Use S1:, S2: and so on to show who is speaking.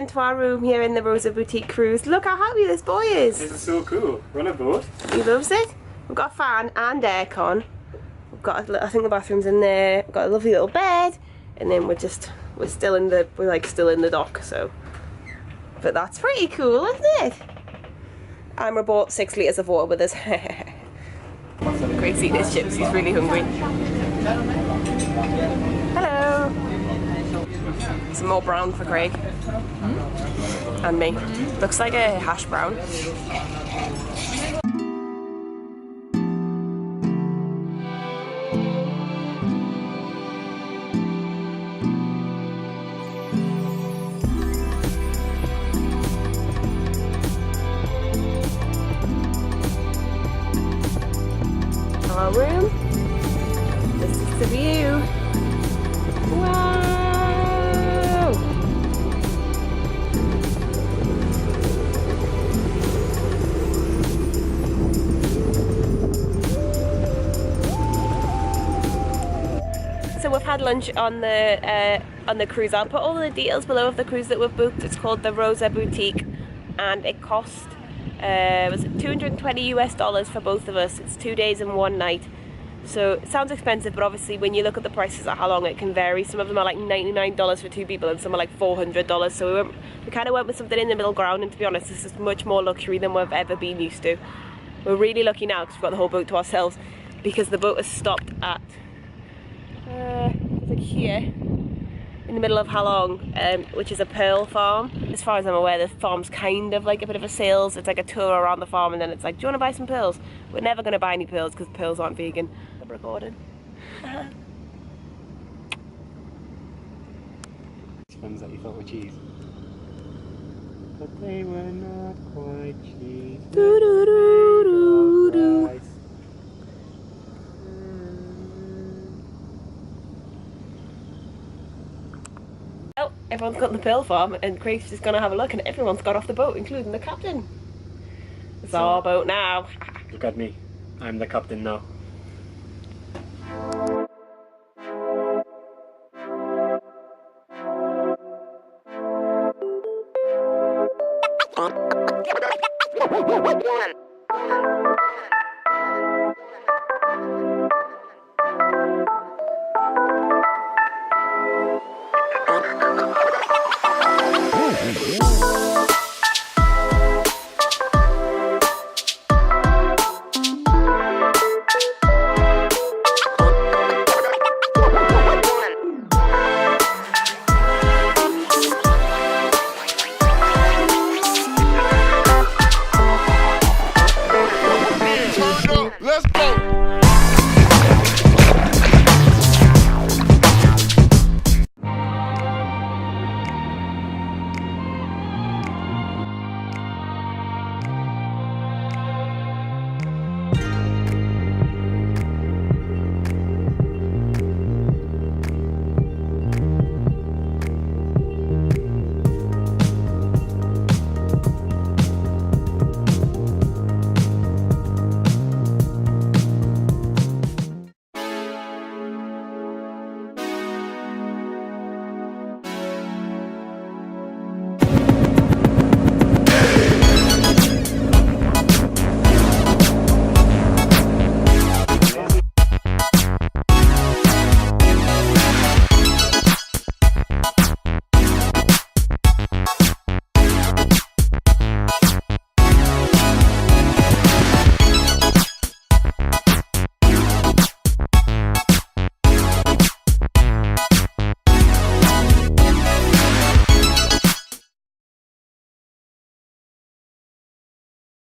S1: into our room here in the Rosa Boutique Cruise. Look how happy this boy is.
S2: This is so cool. We're on a boat.
S1: He loves it. We've got a fan and aircon. We've got, I think the bathroom's in there. We've got a lovely little bed, and then we're still in the dock. So, but that's pretty cool, isn't it? Amber bought 6 litres of water with us. Craig's eating his chips. He's really hungry. Hello. Some more brown for Craig. And me. Looks like a hash brown. Our room. This is the view. Wow! So we've had lunch on the cruise. I'll put all the details below of the cruise that we've booked. It's called the Rosa Boutique, and it cost was $220 US for both of us. It's 2 days and 1 night. So it sounds expensive, but obviously when you look at the prices at how long it can vary. Some of them are like $99 for 2 people, and some are like $400. So we kind of went with something in the middle ground. And to be honest, this is much more luxury than we've ever been used to. We're really lucky now because we've got the whole boat to ourselves, because the boat has stopped at like here in the middle of Halong, which is a pearl farm. As far as I'm aware, the farm's kind of like a bit of a sales. It's like a tour around the farm, and then it's like, do you want to buy some pearls? We're never going to buy any pearls because pearls aren't vegan. I'm recording.
S2: Ones that you thought were cheese. But they were not quite cheese.
S1: Do, do, do, do, do. Well, everyone's got the pearl farm, and Craig's just gonna have a look, and everyone's got off the boat, including the captain. It's our boat now.
S2: Look at me. I'm the captain now.